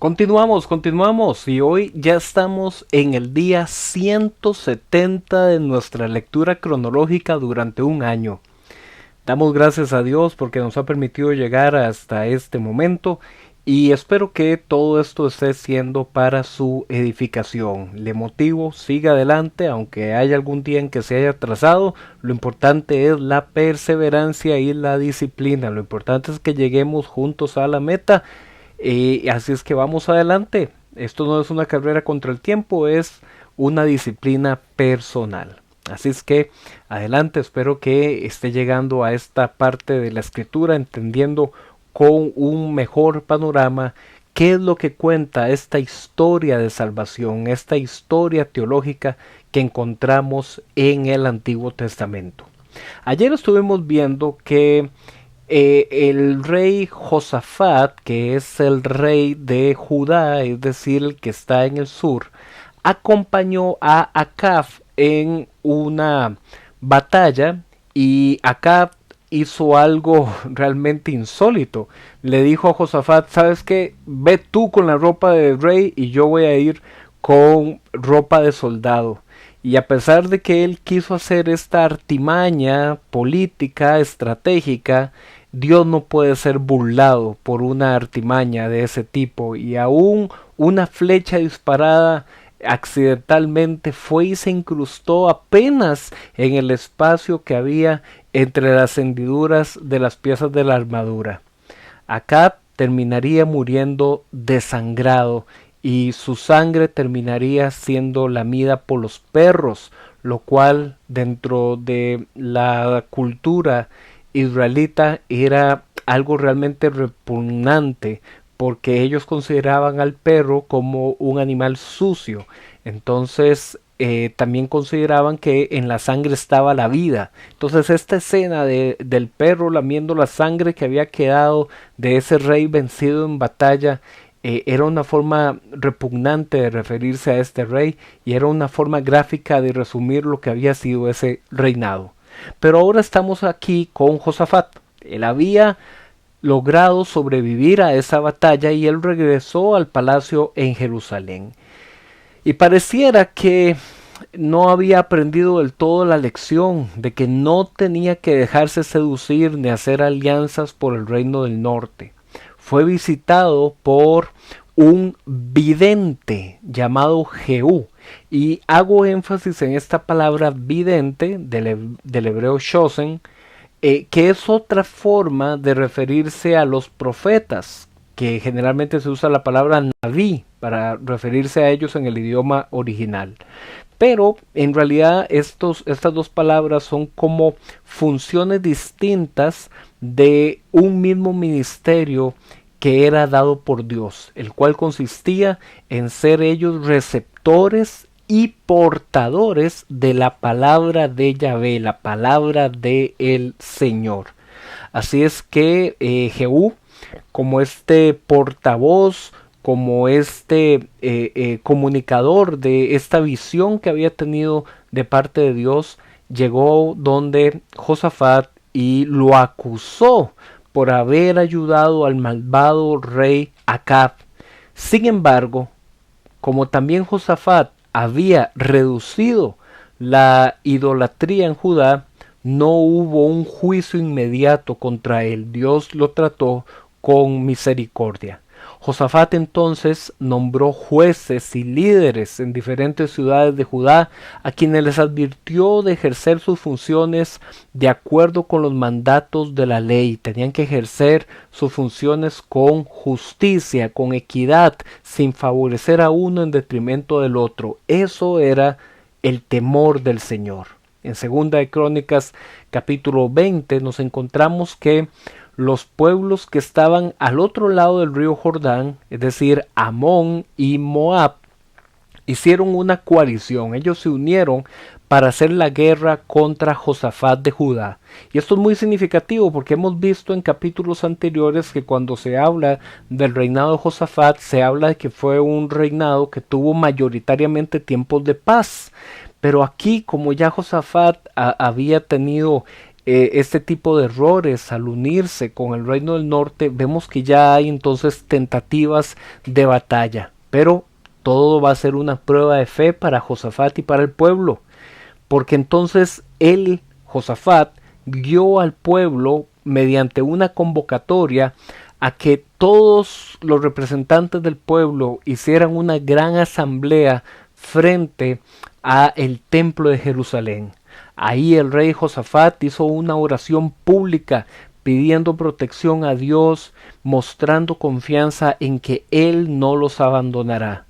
Continuamos y hoy ya estamos en el día 170 de nuestra lectura cronológica durante un año. Damos gracias a Dios porque nos ha permitido llegar hasta este momento y espero que todo esto esté siendo para su edificación. Le motivo, siga adelante, aunque haya algún día en que se haya atrasado. Lo importante es la perseverancia y la disciplina. Lo importante es que lleguemos juntos a la meta. Así es que vamos adelante. Esto no es una carrera contra el tiempo, es una disciplina personal. Así es que adelante, espero que esté llegando a esta parte de la escritura entendiendo con un mejor panorama qué es lo que cuenta esta historia de salvación, esta historia teológica que encontramos en el Antiguo Testamento. Ayer estuvimos viendo que el rey Josafat, que es el rey de Judá, es decir, el que está en el sur, acompañó a Acab en una batalla y Acab hizo algo realmente insólito. Le dijo a Josafat, ¿sabes qué? Ve tú con la ropa de rey y yo voy a ir con ropa de soldado. Y a pesar de que él quiso hacer esta artimaña política, estratégica, Dios no puede ser burlado por una artimaña de ese tipo. Y aún una flecha disparada accidentalmente fue y se incrustó apenas en el espacio que había entre las hendiduras de las piezas de la armadura. Acab terminaría muriendo desangrado y su sangre terminaría siendo lamida por los perros, lo cual dentro de la cultura israelita era algo realmente repugnante porque ellos consideraban al perro como un animal sucio. Entonces también consideraban que en la sangre estaba la vida. Entonces esta escena del perro lamiendo la sangre que había quedado de ese rey vencido en batalla era una forma repugnante de referirse a este rey y era una forma gráfica de resumir lo que había sido ese reinado. Pero ahora estamos aquí con Josafat. Él había logrado sobrevivir a esa batalla y él regresó al palacio en Jerusalén. Y pareciera que no había aprendido del todo la lección de que no tenía que dejarse seducir ni hacer alianzas por el reino del norte. Fue visitado por un vidente llamado Jehú. Y hago énfasis en esta palabra vidente del hebreo shosen, que es otra forma de referirse a los profetas, que generalmente se usa la palabra naví para referirse a ellos en el idioma original. Pero en realidad estas dos palabras son como funciones distintas de un mismo ministerio que era dado por Dios, el cual consistía en ser ellos receptores y portadores de la palabra de Yahvé, la palabra de el Señor. Así es que Jehú, como este portavoz, como este comunicador de esta visión que había tenido de parte de Dios, llegó donde Josafat y lo acusó por haber ayudado al malvado rey Acab. Sin embargo, como también Josafat había reducido la idolatría en Judá, no hubo un juicio inmediato contra él. Dios lo trató con misericordia. Josafat entonces nombró jueces y líderes en diferentes ciudades de Judá a quienes les advirtió de ejercer sus funciones de acuerdo con los mandatos de la ley. Tenían que ejercer sus funciones con justicia, con equidad, sin favorecer a uno en detrimento del otro. Eso era el temor del Señor. En Segunda de Crónicas capítulo 20 nos encontramos que los pueblos que estaban al otro lado del río Jordán, es decir, Amón y Moab, hicieron una coalición. Ellos se unieron para hacer la guerra contra Josafat de Judá. Y esto es muy significativo porque hemos visto en capítulos anteriores que cuando se habla del reinado de Josafat, se habla de que fue un reinado que tuvo mayoritariamente tiempos de paz. Pero aquí, como ya Josafat había tenido este tipo de errores al unirse con el reino del norte, vemos que ya hay entonces tentativas de batalla, pero todo va a ser una prueba de fe para Josafat y para el pueblo, porque entonces él, Josafat, guió al pueblo mediante una convocatoria a que todos los representantes del pueblo hicieran una gran asamblea frente a el templo de Jerusalén. Ahí el rey Josafat hizo una oración pública pidiendo protección a Dios, mostrando confianza en que Él no los abandonará.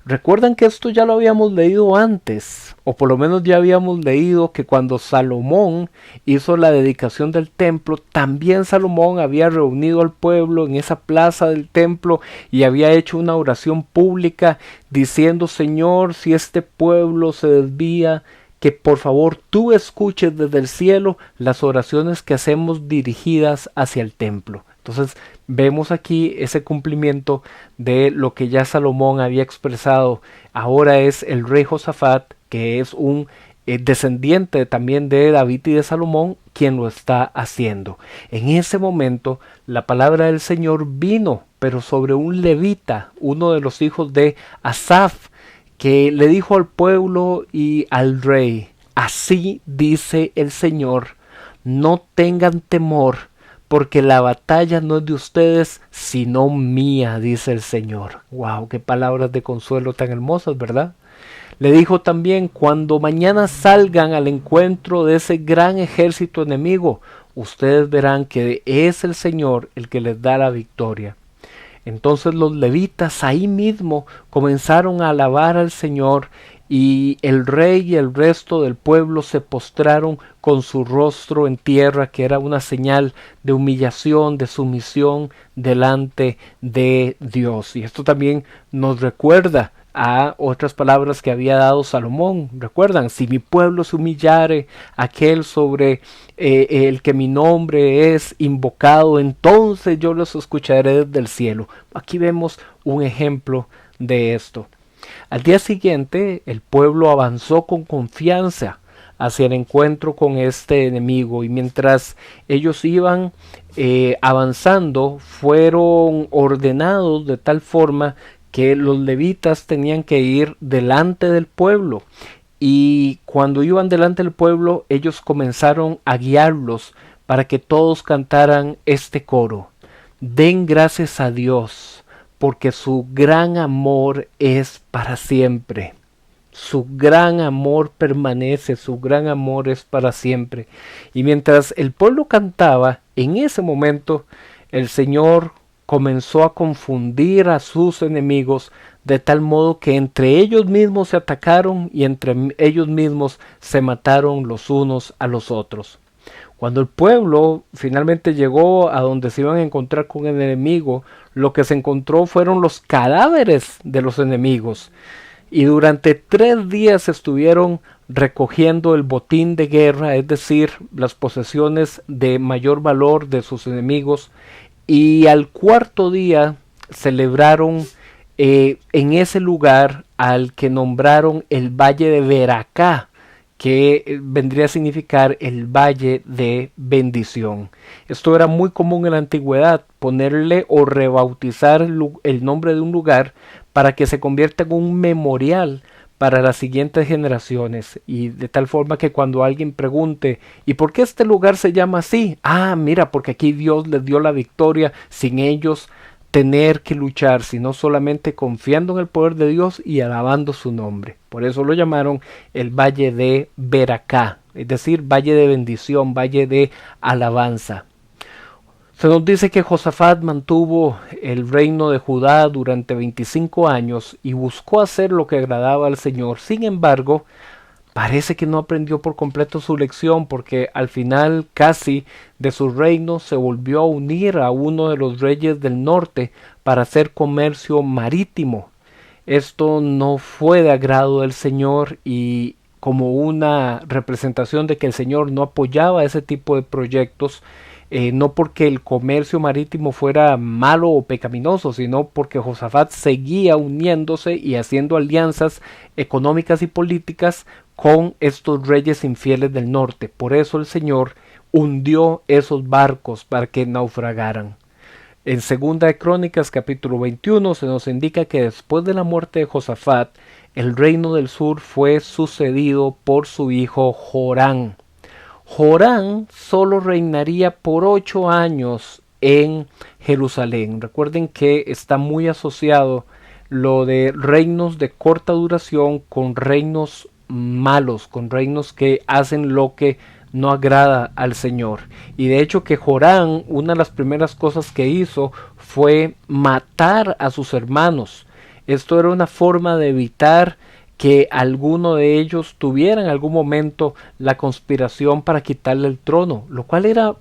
Recuerdan que esto ya lo habíamos leído antes, o por lo menos ya habíamos leído que cuando Salomón hizo la dedicación del templo, también Salomón había reunido al pueblo en esa plaza del templo y había hecho una oración pública diciendo: Señor, si este pueblo se desvía, que por favor tú escuches desde el cielo las oraciones que hacemos dirigidas hacia el templo. Entonces vemos aquí ese cumplimiento de lo que ya Salomón había expresado. Ahora es el rey Josafat, que es un descendiente también de David y de Salomón, quien lo está haciendo. En ese momento la palabra del Señor vino, pero sobre un levita, uno de los hijos de Asaf, que le dijo al pueblo y al rey: así dice el Señor, no tengan temor, porque la batalla no es de ustedes, sino mía, dice el Señor. ¡Wow! ¡Qué palabras de consuelo tan hermosas!, ¿verdad? Le dijo también: cuando mañana salgan al encuentro de ese gran ejército enemigo, ustedes verán que es el Señor el que les da la victoria. Entonces los levitas ahí mismo comenzaron a alabar al Señor, y el rey y el resto del pueblo se postraron con su rostro en tierra, que era una señal de humillación, de sumisión delante de Dios. Y esto también nos recuerda a otras palabras que había dado Salomón. Recuerdan: si mi pueblo se humillare, aquel sobre el que mi nombre es invocado, entonces yo los escucharé desde el cielo. Aquí vemos un ejemplo de esto. Al día siguiente el pueblo avanzó con confianza hacia el encuentro con este enemigo, y mientras ellos iban avanzando, fueron ordenados de tal forma que los levitas tenían que ir delante del pueblo, y cuando iban delante del pueblo ellos comenzaron a guiarlos para que todos cantaran este coro: den gracias a Dios, porque su gran amor es para siempre. Su gran amor permanece, su gran amor es para siempre. Y mientras el pueblo cantaba, en ese momento el Señor comenzó a confundir a sus enemigos, de tal modo que entre ellos mismos se atacaron y entre ellos mismos se mataron los unos a los otros. Cuando el pueblo finalmente llegó a donde se iban a encontrar con el enemigo, lo que se encontró fueron los cadáveres de los enemigos. Y durante 3 días estuvieron recogiendo el botín de guerra, es decir, las posesiones de mayor valor de sus enemigos. Y al 4.º día celebraron en ese lugar al que nombraron el Valle de Beracá, que vendría a significar el Valle de Bendición. Esto era muy común en la antigüedad, ponerle o rebautizar el nombre de un lugar para que se convierta en un memorial para las siguientes generaciones, y de tal forma que cuando alguien pregunte: ¿y por qué este lugar se llama así? Ah, mira, porque aquí Dios les dio la victoria sin ellos tener que luchar, sino solamente confiando en el poder de Dios y alabando su nombre. Por eso lo llamaron el Valle de Beracá, es decir, Valle de Bendición, Valle de Alabanza. Se nos dice que Josafat mantuvo el reino de Judá durante 25 años y buscó hacer lo que agradaba al Señor. Sin embargo, parece que no aprendió por completo su lección, porque al final casi de su reino se volvió a unir a uno de los reyes del norte para hacer comercio marítimo. Esto no fue de agrado del Señor, y como una representación de que el Señor no apoyaba ese tipo de proyectos, no porque el comercio marítimo fuera malo o pecaminoso, sino porque Josafat seguía uniéndose y haciendo alianzas económicas y políticas con estos reyes infieles del norte. Por eso el Señor hundió esos barcos para que naufragaran. En Segunda de Crónicas capítulo 21 se nos indica que después de la muerte de Josafat, el reino del sur fue sucedido por su hijo Jorán. Jorán solo reinaría por 8 años en Jerusalén. Recuerden que está muy asociado lo de reinos de corta duración con reinos malos, con reinos que hacen lo que no agrada al Señor. Y de hecho que Jorán, una de las primeras cosas que hizo fue matar a sus hermanos. Esto era una forma de evitar que alguno de ellos tuviera en algún momento la conspiración para quitarle el trono, lo cual era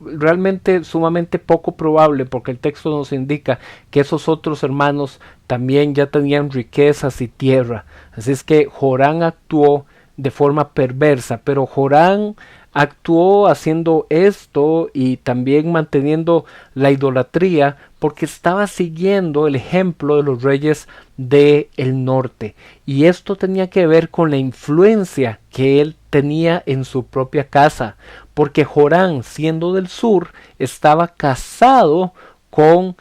realmente sumamente poco probable, porque el texto nos indica que esos otros hermanos también ya tenían riquezas y tierra. Así es que Jorán actuó de forma perversa, pero Jorán actuó haciendo esto y también manteniendo la idolatría porque estaba siguiendo el ejemplo de los reyes del norte, y esto tenía que ver con la influencia que él tenía en su propia casa, porque Jorán, siendo del sur, estaba casado con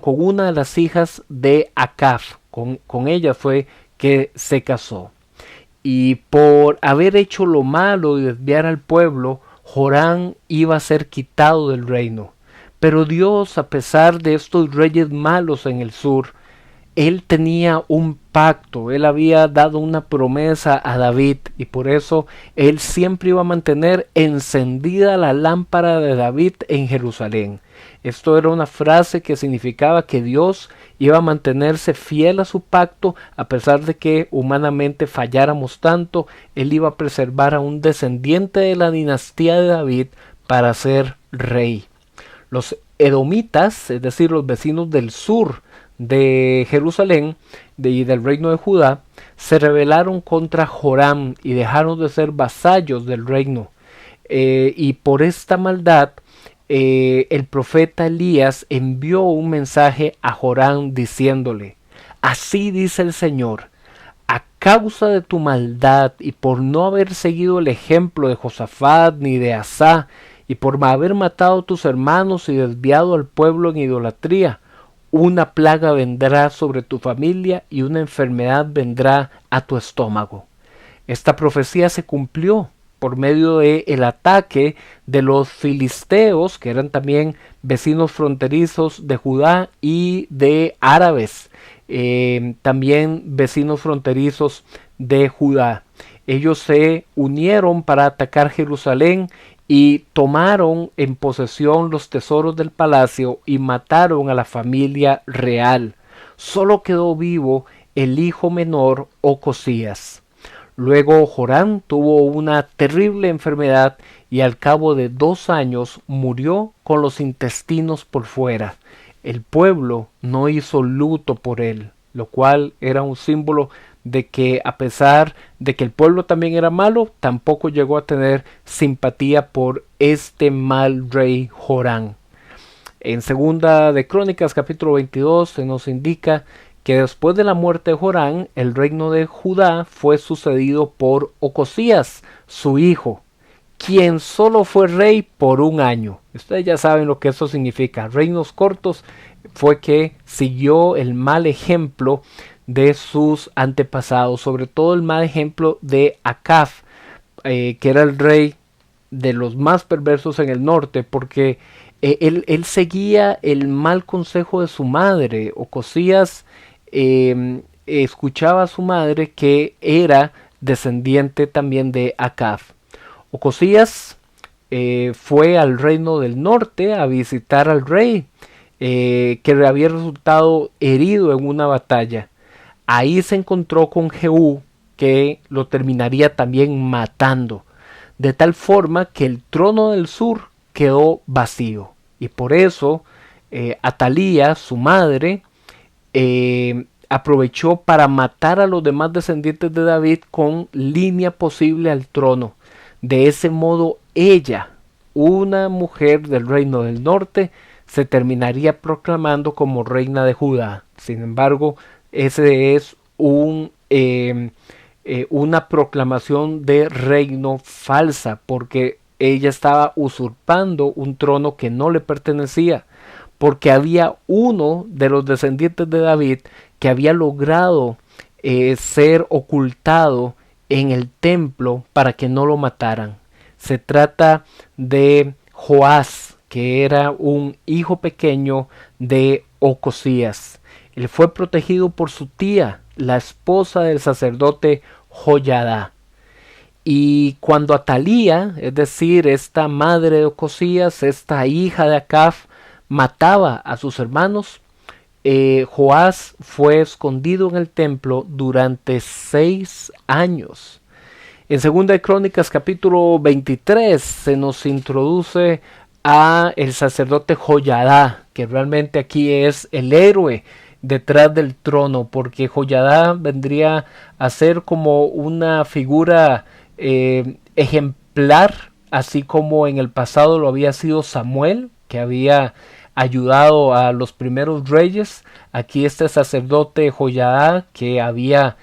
con una de las hijas de Acab. Con ella fue que se casó. Y por haber hecho lo malo y desviar al pueblo, Jorán iba a ser quitado del reino. Pero Dios, a pesar de estos reyes malos en el sur, él tenía un pacto, él había dado una promesa a David, y por eso él siempre iba a mantener encendida la lámpara de David en Jerusalén. Esto era una frase que significaba que Dios iba a mantenerse fiel a su pacto, a pesar de que humanamente falláramos tanto. Él iba a preservar a un descendiente de la dinastía de David para ser rey. Los edomitas, es decir, los vecinos del sur de Jerusalén y del reino de Judá, se rebelaron contra Joram y dejaron de ser vasallos del reino. Y por esta maldad, el profeta Elías envió un mensaje a Joram diciéndole: así dice el Señor, a causa de tu maldad y por no haber seguido el ejemplo de Josafat ni de Asá, y por haber matado a tus hermanos y desviado al pueblo en idolatría, una plaga vendrá sobre tu familia y una enfermedad vendrá a tu estómago. Esta profecía se cumplió por medio de el ataque de los filisteos, que eran también vecinos fronterizos de Judá, y de árabes, también vecinos fronterizos de Judá. Ellos se unieron para atacar Jerusalén y tomaron en posesión los tesoros del palacio y mataron a la familia real. Solo quedó vivo el hijo menor, Ocosías. Luego Jorán tuvo una terrible enfermedad y al cabo de 2 años murió con los intestinos por fuera. El pueblo no hizo luto por él, lo cual era un símbolo de que, a pesar de que el pueblo también era malo, tampoco llegó a tener simpatía por este mal rey Jorán. En Segunda de Crónicas capítulo 22 se nos indica que después de la muerte de Jorán, el reino de Judá fue sucedido por Ocosías, su hijo, quien solo fue rey por 1 año. Ustedes ya saben lo que eso significa. Reinos cortos. Fue que siguió el mal ejemplo de sus antepasados, sobre todo el mal ejemplo de Acab, que era el rey de los más perversos en el norte, porque él seguía el mal consejo de su madre. Ocosías escuchaba a su madre, que era descendiente también de Acab. Ocosías fue al reino del norte a visitar al rey, que había resultado herido en una batalla. Ahí se encontró con Jehú, que lo terminaría también matando, de tal forma que el trono del sur quedó vacío. Y por eso Atalía, su madre, aprovechó para matar a los demás descendientes de David con línea posible al trono. De ese modo ella, una mujer del reino del norte, se terminaría proclamando como reina de Judá. Sin embargo, ese es un una proclamación de reino falsa, porque ella estaba usurpando un trono que no le pertenecía, porque había uno de los descendientes de David que había logrado ser ocultado en el templo para que no lo mataran. Se trata de Joás, que era un hijo pequeño de Ocosías. Él fue protegido por su tía, la esposa del sacerdote Joyadá. Y cuando Atalía, es decir, esta madre de Ocosías, esta hija de Acab, mataba a sus hermanos, Joás fue escondido en el templo durante 6 años. En 2 de Crónicas capítulo 23 se nos introduce a el sacerdote Joyadá, que realmente aquí es el héroe detrás del trono, porque Joyadá vendría a ser como una figura ejemplar, así como en el pasado lo había sido Samuel, que había ayudado a los primeros reyes. Aquí este sacerdote Joyadá, que había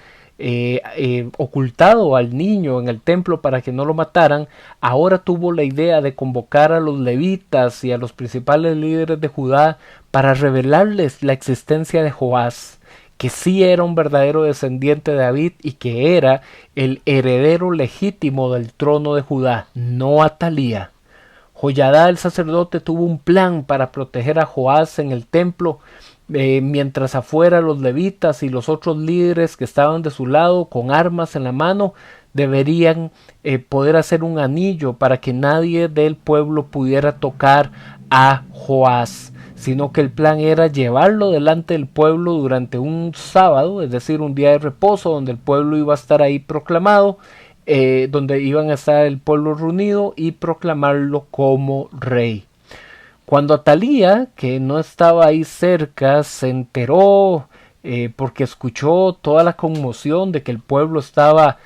ocultado al niño en el templo para que no lo mataran, ahora tuvo la idea de convocar a los levitas y a los principales líderes de Judá para revelarles la existencia de Joás, que sí era un verdadero descendiente de David y que era el heredero legítimo del trono de Judá, no Atalía. Joyadá el sacerdote tuvo un plan para proteger a Joás en el templo, mientras afuera los levitas y los otros líderes que estaban de su lado con armas en la mano deberían poder hacer un anillo para que nadie del pueblo pudiera tocar a Joás, sino que el plan era llevarlo delante del pueblo durante un sábado, es decir, un día de reposo donde el pueblo iba a estar ahí proclamado, donde iban a estar el pueblo reunido y proclamarlo como rey. Cuando Atalía, que no estaba ahí cerca, se enteró porque escuchó toda la conmoción de que el pueblo estaba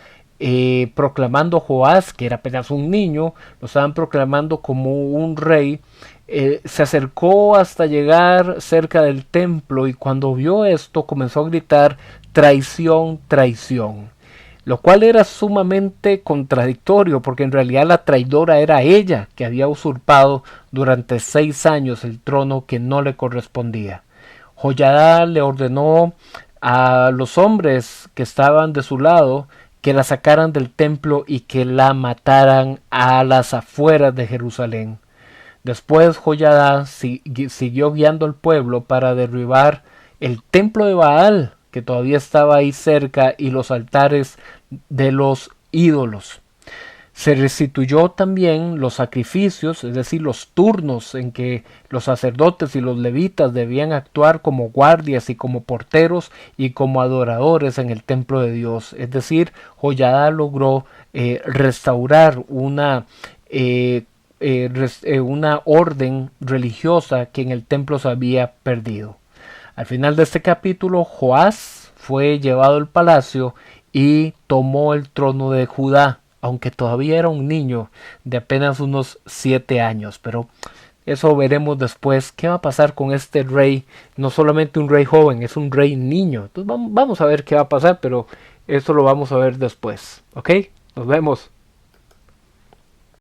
proclamando a Joás, que era apenas un niño, lo estaban proclamando como un rey, se acercó hasta llegar cerca del templo y cuando vio esto comenzó a gritar traición, traición, lo cual era sumamente contradictorio porque en realidad la traidora era ella, que había usurpado durante 6 años el trono que no le correspondía. Joyadá le ordenó a los hombres que estaban de su lado que la sacaran del templo y que la mataran a las afueras de Jerusalén. Después Joyadá siguió guiando al pueblo para derribar el templo de Baal, que todavía estaba ahí cerca, y los altares de los ídolos. Se restituyó también los sacrificios, es decir, los turnos en que los sacerdotes y los levitas debían actuar como guardias y como porteros y como adoradores en el templo de Dios. Es decir, Joyadá logró restaurar una orden religiosa que en el templo se había perdido. Al final de este capítulo, Joás fue llevado al palacio y tomó el trono de Judá, aunque todavía era un niño de apenas unos 7 años, pero eso veremos después. ¿Qué va a pasar con este rey? No solamente un rey joven, es un rey niño. Entonces vamos a ver qué va a pasar, pero eso lo vamos a ver después. ¿Ok? Nos vemos.